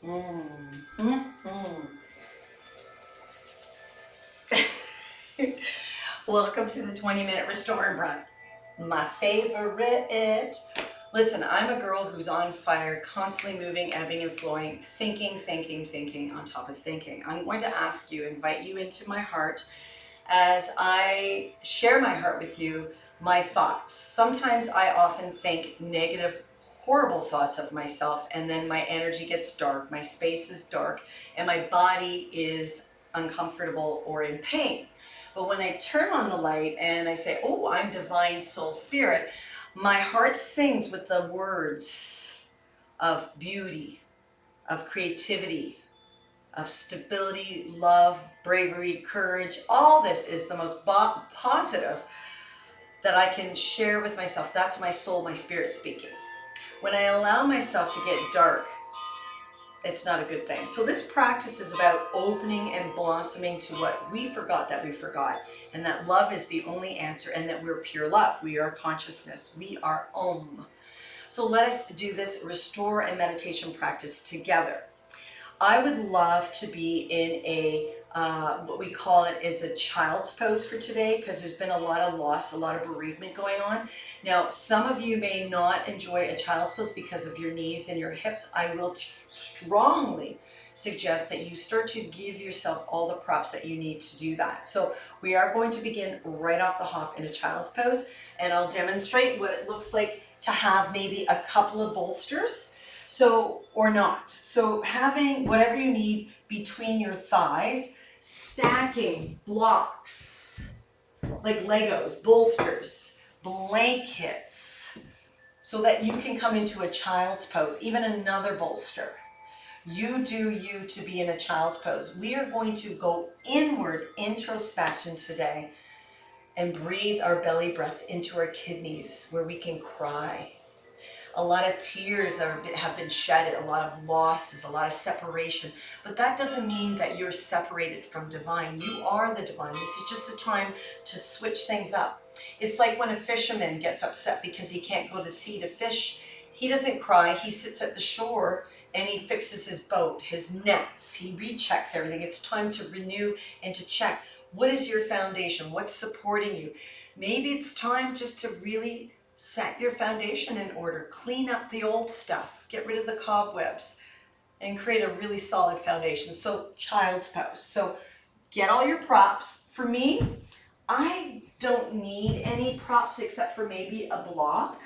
Mm. Mm. Welcome to the 20-minute Restore Breath. My favorite. Listen, I'm a girl who's on fire, constantly moving, ebbing and flowing, thinking, on top of thinking. I'm going to ask you, invite you into my heart as I share my heart with you, my thoughts. Sometimes I often think negative, horrible thoughts of myself, and then my energy gets dark, my space is dark, and my body is uncomfortable or in pain. But when I turn on the light and I say, oh, I'm divine soul spirit, my heart sings with the words of beauty, of creativity, of stability, love, bravery, courage. All this is the most positive that I can share with myself. That's my soul, my spirit speaking. When I allow myself to get dark, it's not a good thing. So this practice is about opening and blossoming to what we forgot that we forgot. And that love is the only answer, and that we're pure love. We are consciousness. We are Om. So let us do this restore and meditation practice together. I would love to be in a what we call it is a child's pose for today, because there's been a lot of loss, a lot of bereavement going on. Now, some of you may not enjoy a child's pose because of your knees and your hips. I will strongly suggest that you start to give yourself all the props that you need to do that. So we are going to begin right off the hop in a child's pose, and I'll demonstrate what it looks like to have maybe a couple of bolsters. So, or not. So having whatever you need between your thighs, stacking blocks like Legos, bolsters, blankets, so that you can come into a child's pose, even another bolster. You do you to be in a child's pose. We are going to go inward introspection today and breathe our belly breath into our kidneys where we can cry. A lot of tears have been shed, a lot of losses, a lot of separation. But that doesn't mean that you're separated from divine. You are the divine. This is just a time to switch things up. It's like when a fisherman gets upset because he can't go to sea to fish. He doesn't cry. He sits at the shore and he fixes his boat, his nets. He rechecks everything. It's time to renew and to check. What is your foundation? What's supporting you? Maybe it's time just to really set your foundation in order, clean up the old stuff, get rid of the cobwebs, and create a really solid foundation. So child's pose. So get all your props. For me, I don't need any props except for maybe a block.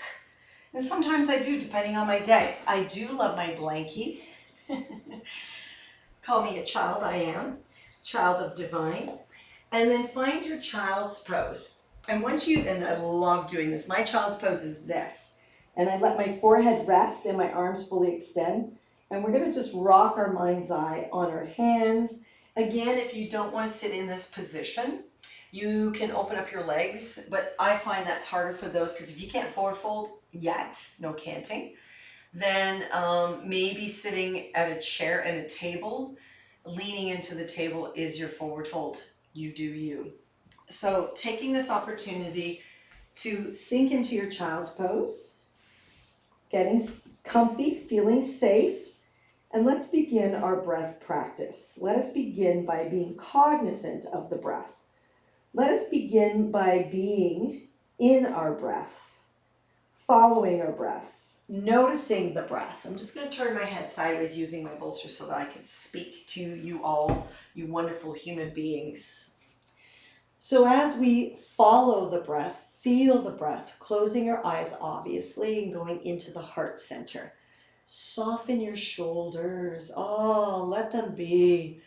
And sometimes I do, depending on my day. I do love my blankie. Call me a child, I am. Child of divine. And then find your child's pose. And once you, and I love doing this, my child's pose is this. And I let my forehead rest and my arms fully extend. And we're gonna just rock our mind's eye on our hands. Again, if you don't wanna sit in this position, you can open up your legs, but I find that's harder for those, because if you can't forward fold yet, no canting, then maybe sitting at a chair and a table, leaning into the table is your forward fold. You do you. So taking this opportunity to sink into your child's pose, getting comfy, feeling safe, and let's begin our breath practice. Let us begin by being cognizant of the breath. Let us begin by being in our breath, following our breath, noticing the breath. I'm just going to turn my head sideways using my bolster so that I can speak to you all, you wonderful human beings. So as we follow the breath, feel the breath, closing your eyes obviously and going into the heart center. Soften your shoulders. Oh, let them be.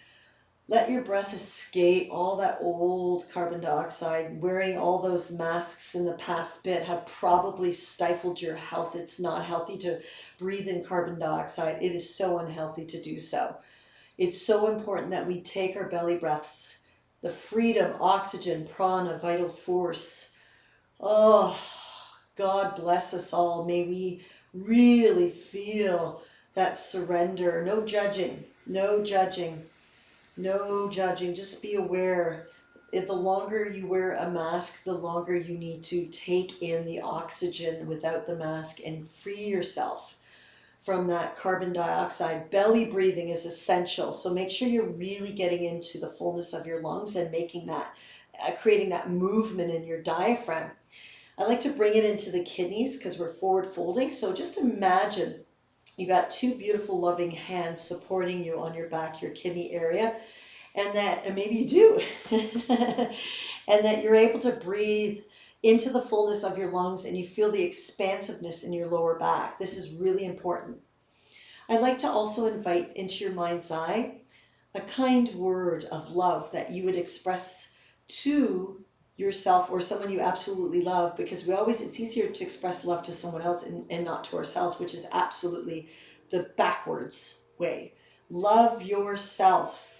Let your breath escape all that old carbon dioxide. Wearing all those masks in the past bit have probably stifled your health. It's not healthy to breathe in carbon dioxide. It is so unhealthy to do so. It's so important that we take our belly breaths, the freedom, oxygen, prana, vital force. Oh, God bless us all. May we really feel that surrender. No judging, no judging, no judging. Just be aware. The longer you wear a mask, the longer you need to take in the oxygen without the mask and free yourself from that carbon dioxide. Belly breathing is essential. So make sure you're really getting into the fullness of your lungs and making that, creating that movement in your diaphragm. I like to bring it into the kidneys because we're forward folding. So just imagine you got two beautiful loving hands supporting you on your back, your kidney area, and maybe you do, and that you're able to breathe into the fullness of your lungs and you feel the expansiveness in your lower back. This is really important. I'd like to also invite into your mind's eye a kind word of love that you would express to yourself or someone you absolutely love, because it's easier to express love to someone else and not to ourselves, which is absolutely the backwards way. Love yourself.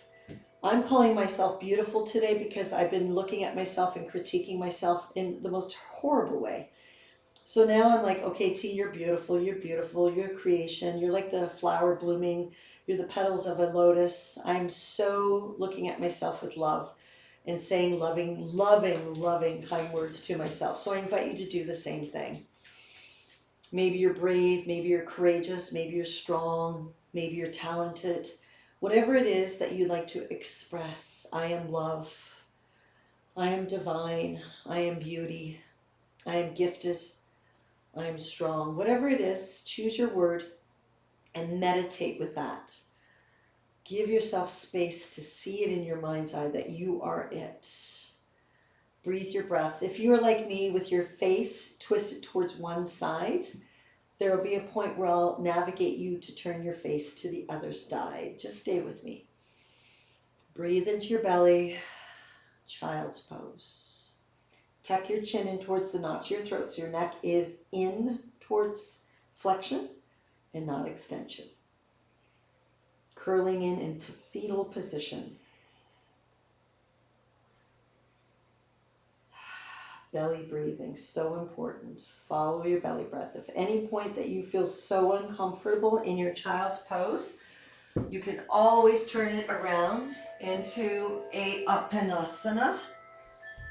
I'm calling myself beautiful today because I've been looking at myself and critiquing myself in the most horrible way. So now I'm like, okay, T, you're beautiful, you're a creation, you're like the flower blooming, you're the petals of a lotus. I'm so looking at myself with love and saying loving kind words to myself. So I invite you to do the same thing. Maybe you're brave, maybe you're courageous, maybe you're strong, maybe you're talented. Whatever it is that you like to express, I am love, I am divine, I am beauty, I am gifted, I am strong. Whatever it is, choose your word and meditate with that. Give yourself space to see it in your mind's eye that you are it. Breathe your breath. If you're like me with your face twisted towards one side, there will be a point where I'll navigate you to turn your face to the other side. Just stay with me. Breathe into your belly, child's pose. Tuck your chin in towards the notch of your throat so your neck is in towards flexion and not extension. Curling in into fetal position. Belly breathing, so important. Follow your belly breath. If any point that you feel so uncomfortable in your child's pose, you can always turn it around into a Uttanasana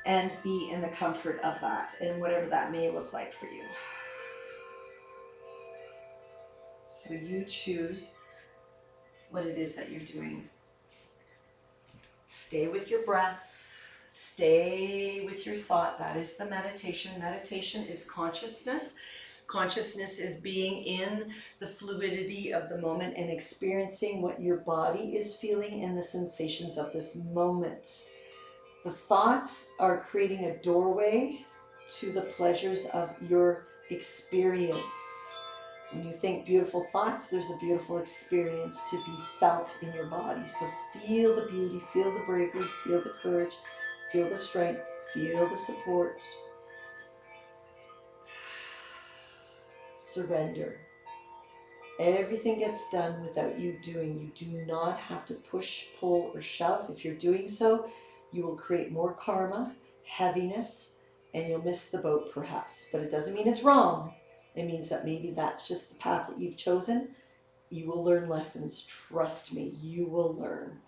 and be in the comfort of that, and whatever that may look like for you. So you choose what it is that you're doing. Stay with your breath. Stay with your thought. That is the meditation. Meditation is consciousness. Consciousness is being in the fluidity of the moment and experiencing what your body is feeling and the sensations of this moment. The thoughts are creating a doorway to the pleasures of your experience. When you think beautiful thoughts, there's a beautiful experience to be felt in your body. So feel the beauty, feel the bravery, feel the courage, feel the strength, feel the support. Surrender. Everything gets done without you doing. You do not have to push, pull, or shove. If you're doing so, you will create more karma, heaviness, and you'll miss the boat perhaps. But it doesn't mean it's wrong. It means that maybe that's just the path that you've chosen. You will learn lessons. Trust me, you will learn.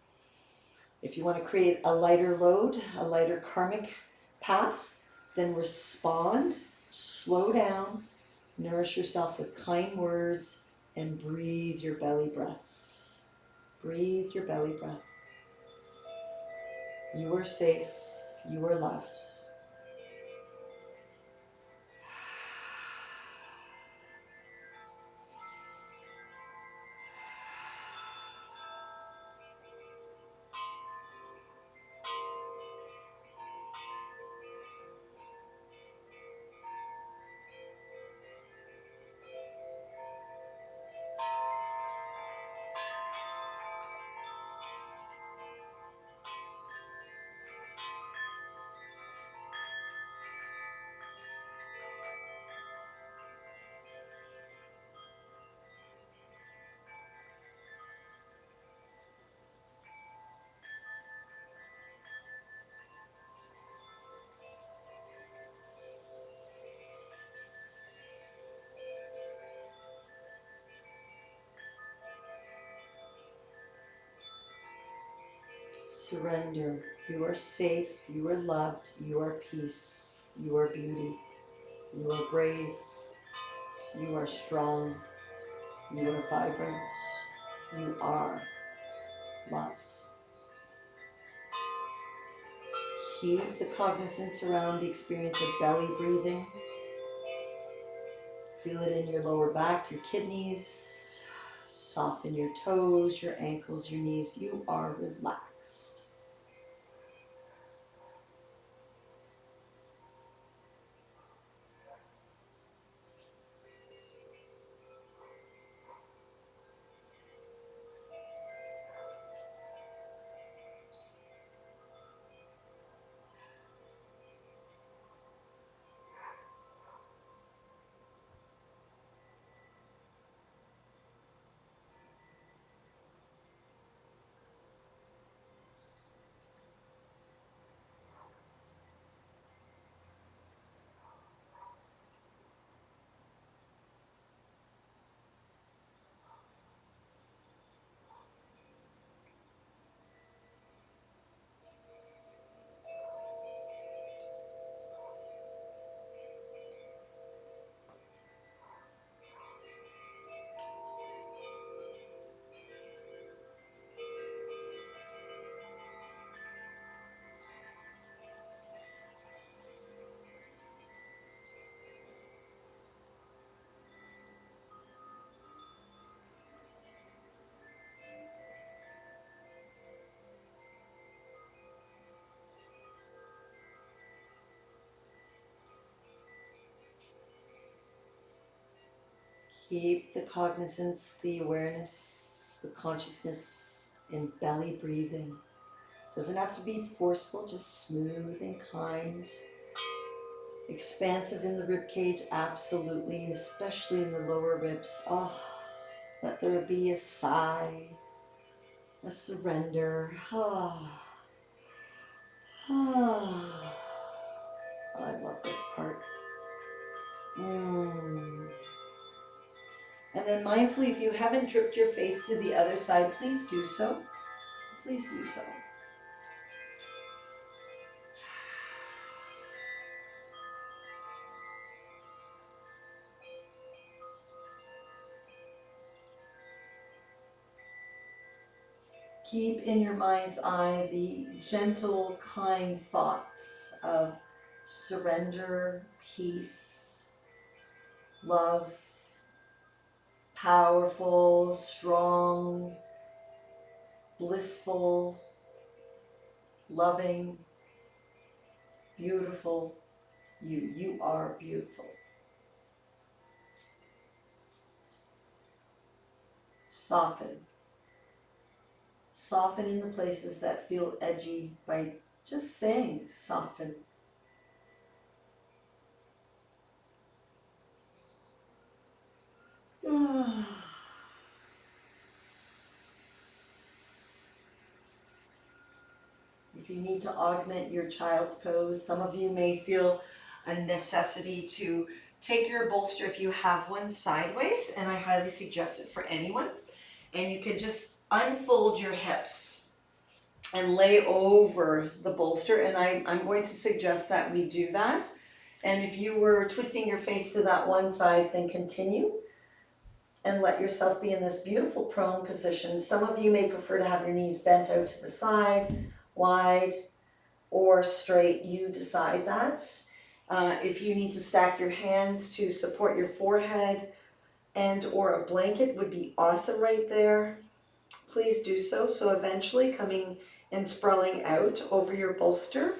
If you want to create a lighter load, a lighter karmic path, then respond, slow down, nourish yourself with kind words, and breathe your belly breath. Breathe your belly breath. You are safe. You are loved. Surrender. You are safe. You are loved. You are peace. You are beauty. You are brave. You are strong. You are vibrant. You are love. Keep the cognizance around the experience of belly breathing. Feel it in your lower back, your kidneys. Soften your toes, your ankles, your knees. You are relaxed. Keep the cognizance, the awareness, the consciousness in belly breathing. Doesn't have to be forceful, just smooth and kind. Expansive in the rib cage, absolutely, especially in the lower ribs. Oh, let there be a sigh, a surrender. Ah, ah. I love this part. And then mindfully, if you haven't dripped your face to the other side, please do so. Please do so. Keep in your mind's eye the gentle, kind thoughts of surrender, peace, love, powerful, strong, blissful, loving, beautiful. You are beautiful. Soften. Soften in the places that feel edgy by just saying soften. If you need to augment your child's pose, some of you may feel a necessity to take your bolster, if you have one, sideways, and I highly suggest it for anyone. And you can just unfold your hips and lay over the bolster, and I'm going to suggest that we do that. And if you were twisting your face to that one side, then continue and let yourself be in this beautiful prone position. Some of you may prefer to have your knees bent out to the side, wide, or straight. You decide that. If you need to stack your hands to support your forehead and or a blanket would be awesome right there. Please do so. So eventually coming and sprawling out over your bolster.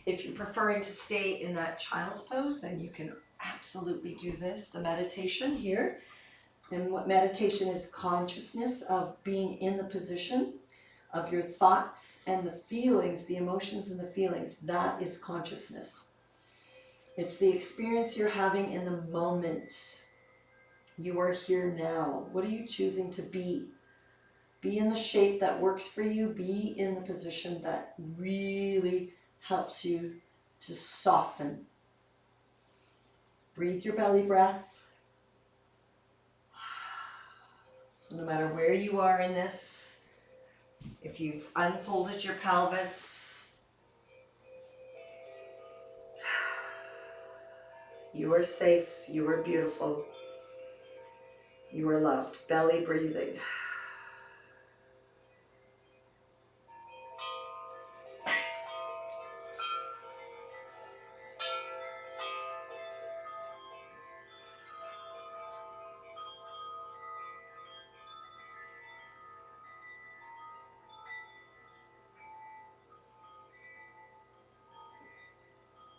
If you're preferring to stay in that child's pose, then you can absolutely do this, the meditation here. And what meditation is, consciousness of being in the position of your thoughts and the feelings, the emotions and the feelings. That is consciousness. It's the experience you're having in the moment. You are here now. What are you choosing to be? Be in the shape that works for you. Be in the position that really helps you to soften. Breathe your belly breath. So no matter where you are in this, if you've unfolded your pelvis, you are safe, you are beautiful. You are loved. Belly breathing.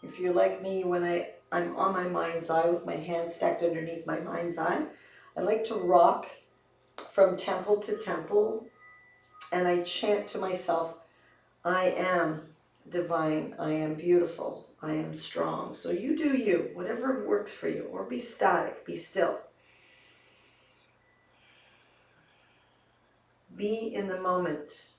If you're like me, when I'm on my mind's eye with my hands stacked underneath my mind's eye, I like to rock from temple to temple, and I chant to myself, I am divine, I am beautiful, I am strong. So you do you, whatever works for you, or be static, be still. Be in the moment.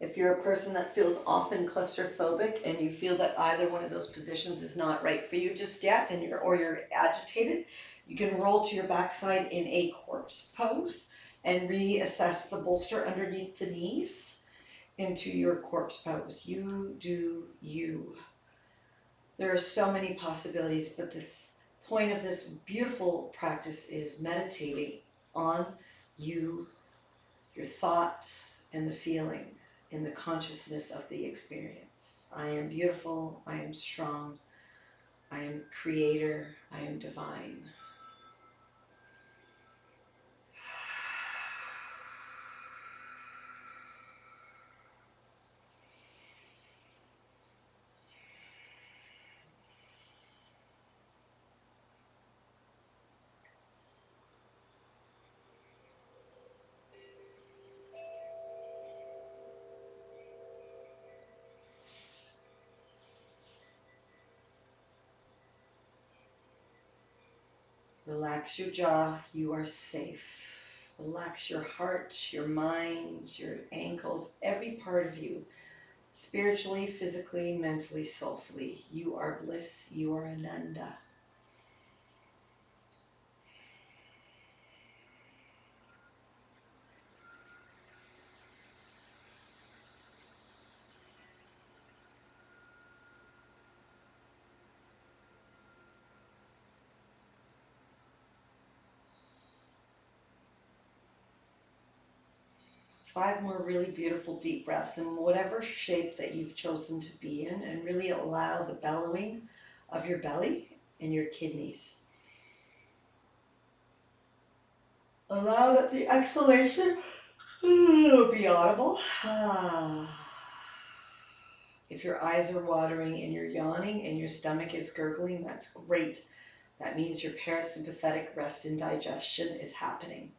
If you're a person that feels often claustrophobic and you feel that either one of those positions is not right for you just yet, and you're agitated, you can roll to your backside in a corpse pose and reassess the bolster underneath the knees into your corpse pose. You do you. There are so many possibilities, but the point of this beautiful practice is meditating on you, your thought, and the feeling in the consciousness of the experience. I am beautiful, I am strong, I am creator, I am divine. Relax your jaw, you are safe. Relax your heart, your mind, your ankles, every part of you. Spiritually, physically, mentally, soulfully. You are bliss, you are Ananda. Five more really beautiful deep breaths in whatever shape that you've chosen to be in, and really allow the bellowing of your belly and your kidneys. Allow that the exhalation be audible. If your eyes are watering and you're yawning and your stomach is gurgling, that's great. That means your parasympathetic rest and digestion is happening.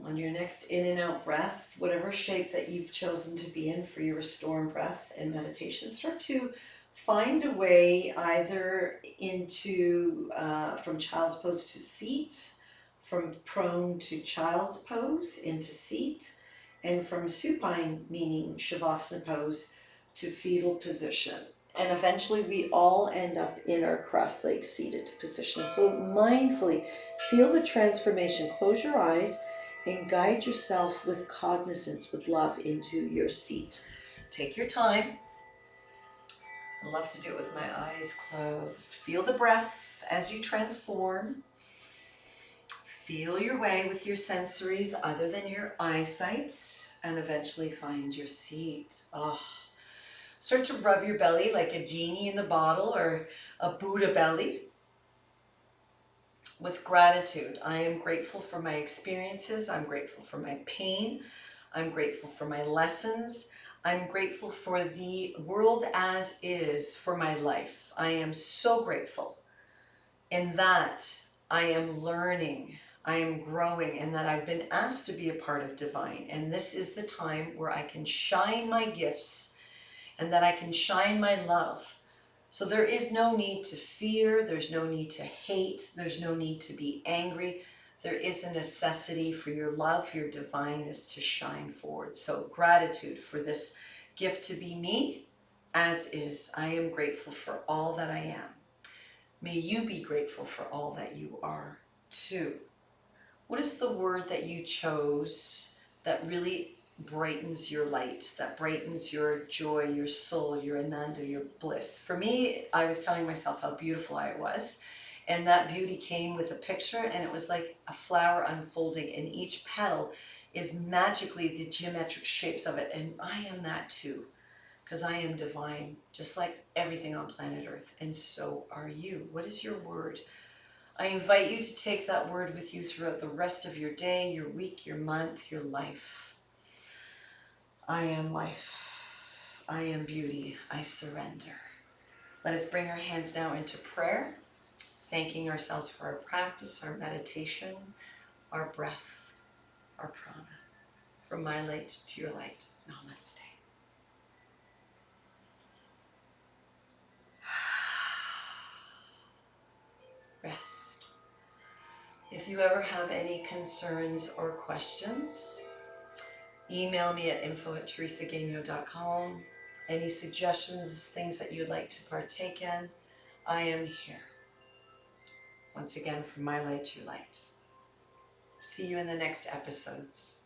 On your next in and out breath, whatever shape that you've chosen to be in for your restoring breath and meditation, start to find a way either into from child's pose to seat, from prone to child's pose into seat, and from supine, meaning shavasana pose, to fetal position. And eventually we all end up in our cross-legged seated position. So mindfully feel the transformation. Close your eyes and guide yourself with cognizance, with love, into your seat. Take your time. I love to do it with my eyes closed. Feel the breath as you transform. Feel your way with your sensories other than your eyesight, and eventually find your seat. Start to rub your belly like a genie in the bottle or a Buddha belly. With gratitude. I am grateful for my experiences. I'm grateful for my pain. I'm grateful for my lessons. I'm grateful for the world as is, for my life. I am so grateful. In that, I am learning. I am growing, and that I've been asked to be a part of divine. And this is the time where I can shine my gifts and that I can shine my love. So there is no need to fear, there's no need to hate, there's no need to be angry. There is a necessity for your love, your divineness to shine forward. So gratitude for this gift to be me as is. I am grateful for all that I am. May you be grateful for all that you are too. What is the word that you chose that really brightens your light, that brightens your joy, your soul, your ananda, your bliss? For me, I was telling myself how beautiful I was. And that beauty came with a picture, and it was like a flower unfolding, and each petal is magically the geometric shapes of it. And I am that too, because I am divine, just like everything on planet Earth. And so are you. What is your word? I invite you to take that word with you throughout the rest of your day, your week, your month, your life. I am life. I am beauty. I surrender. Let us bring our hands now into prayer, thanking ourselves for our practice, our meditation, our breath, our prana. From my light to your light. Namaste. Rest. If you ever have any concerns or questions, email me at info@teresagagno.com. Any suggestions, things that you'd like to partake in, I am here. Once again, from my light to your light. See you in the next episodes.